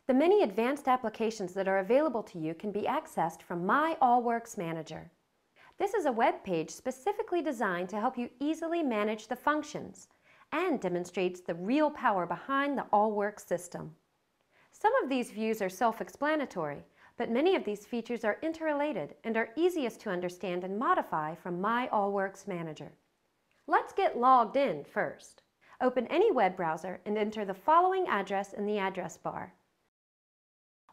The many advanced applications that are available to you can be accessed from My Allworx Manager. This is a web page specifically designed to help you easily manage the functions and demonstrates the real power behind the Allworx system. Some of these views are self-explanatory, but many of these features are interrelated and are easiest to understand and modify from My Allworx Manager. Let's get logged in first. Open any web browser and enter the following address in the address bar.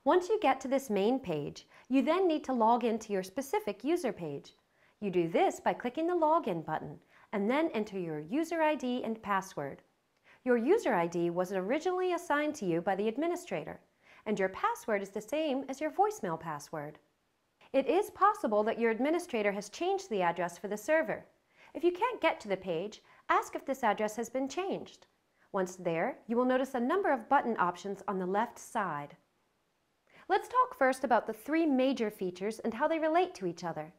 Once you get to this main page, you then need to log into your specific user page. You do this by clicking the Login button and then enter your user ID and password. Your user ID was originally assigned to you by the administrator, and your password is the same as your voicemail password. It is possible that your administrator has changed the address for the server. If you can't get to the page, ask if this address has been changed. Once there, you will notice a number of button options on the left side. Let's talk first about the three major features and how they relate to each other.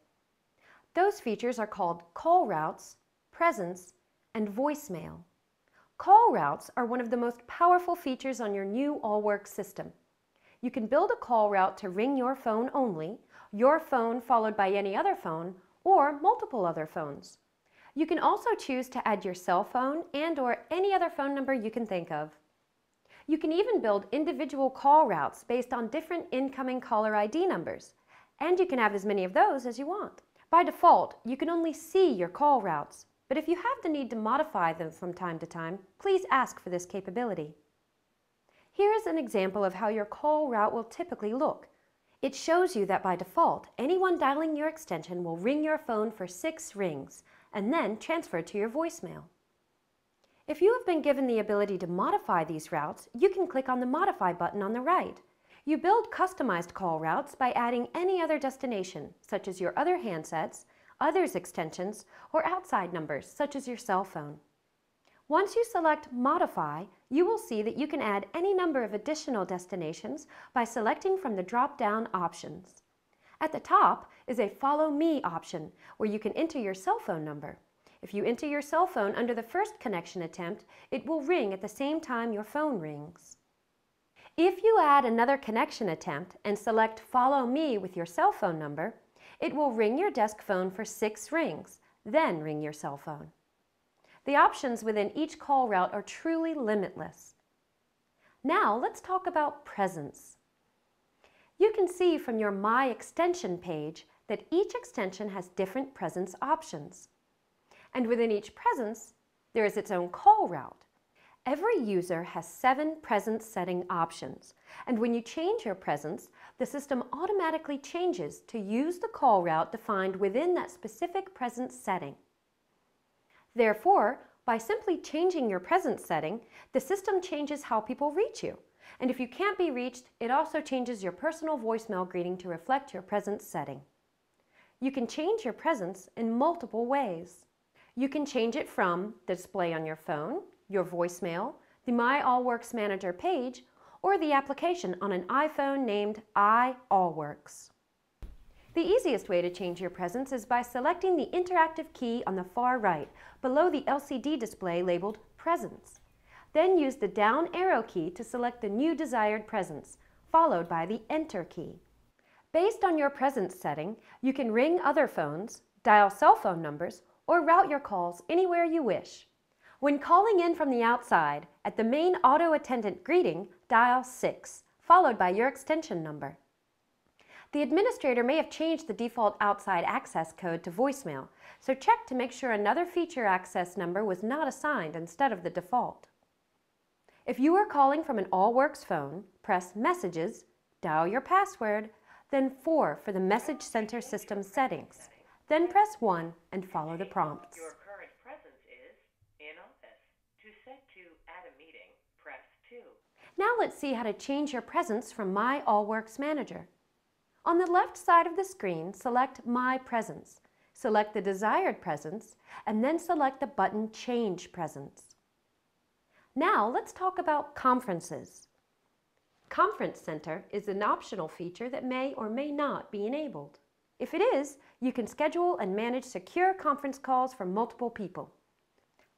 Those features are called call routes, presence, and voicemail. Call routes are one of the most powerful features on your new Allworx system. You can build a call route to ring your phone only, your phone followed by any other phone, or multiple other phones. You can also choose to add your cell phone and/or any other phone number you can think of. You can even build individual call routes based on different incoming caller ID numbers, and you can have as many of those as you want. By default, you can only see your call routes, but if you have the need to modify them from time to time, please ask for this capability. Here is an example of how your call route will typically look. It shows you that by default, anyone dialing your extension will ring your phone for 6 rings and then transfer to your voicemail. If you have been given the ability to modify these routes, you can click on the Modify button on the right. You build customized call routes by adding any other destination, such as your other handsets, others' extensions, or outside numbers, such as your cell phone. Once you select Modify, you will see that you can add any number of additional destinations by selecting from the drop-down options. At the top is a Follow Me option, where you can enter your cell phone number. If you enter your cell phone under the first connection attempt, it will ring at the same time your phone rings. If you add another connection attempt and select Follow Me with your cell phone number, it will ring your desk phone for 6 rings, then ring your cell phone. The options within each call route are truly limitless. Now let's talk about presence. You can see from your My Extension page that each extension has different presence options. And within each presence, there is its own call route. Every user has 7 presence setting options, and when you change your presence, the system automatically changes to use the call route defined within that specific presence setting. Therefore, by simply changing your presence setting, the system changes how people reach you. And if you can't be reached, it also changes your personal voicemail greeting to reflect your presence setting. You can change your presence in multiple ways. You can change it from the display on your phone, your voicemail, the My Allworx Manager page, or the application on an iPhone named Allworx. The easiest way to change your presence is by selecting the interactive key on the far right, below the LCD display labeled Presence. Then use the down arrow key to select the new desired presence, followed by the Enter key. Based on your presence setting, you can ring other phones, dial cell phone numbers, or route your calls anywhere you wish. When calling in from the outside, at the main auto attendant greeting, dial 6, followed by your extension number. The administrator may have changed the default outside access code to voicemail, so check to make sure another feature access number was not assigned instead of the default. If you are calling from an Allworx phone, press Messages, dial your password, then 4 for the Message Center system settings. Then press 1 and follow the prompts. Your current presence is in office. To set to add a meeting, press 2. Now let's see how to change your presence from My Allworx Manager. On the left side of the screen, select My Presence. Select the desired presence, and then select the button Change Presence. Now let's talk about conferences. Conference Center is an optional feature that may or may not be enabled. If it is, you can schedule and manage secure conference calls for multiple people.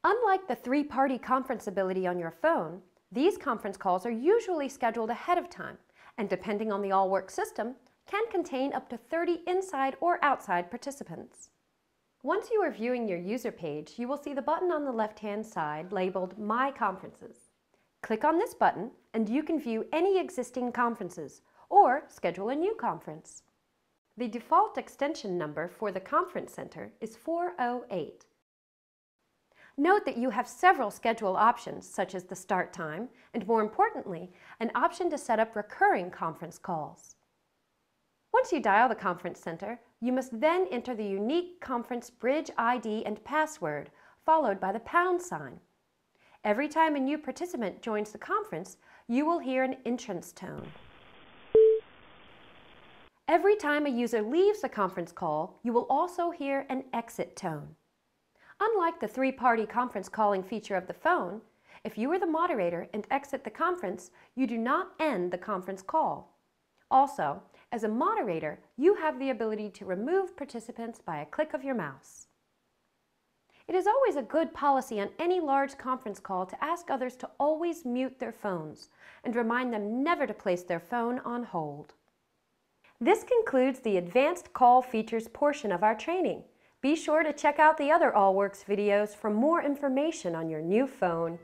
Unlike the 3-party conference ability on your phone, these conference calls are usually scheduled ahead of time, and depending on the Allworx system, can contain up to 30 inside or outside participants. Once you are viewing your user page, you will see the button on the left-hand side labeled My Conferences. Click on this button and you can view any existing conferences or schedule a new conference. The default extension number for the conference center is 408. Note that you have several schedule options, such as the start time and, more importantly, an option to set up recurring conference calls. Once you dial the conference center, you must then enter the unique conference bridge ID and password, followed by the pound sign. Every time a new participant joins the conference, you will hear an entrance tone. Every time a user leaves the conference call, you will also hear an exit tone. Unlike the three-party conference calling feature of the phone, if you are the moderator and exit the conference, you do not end the conference call. Also, as a moderator, you have the ability to remove participants by a click of your mouse. It is always a good policy on any large conference call to ask others to always mute their phones and remind them never to place their phone on hold. This concludes the Advanced Call Features portion of our training. Be sure to check out the other Allworx videos for more information on your new phone.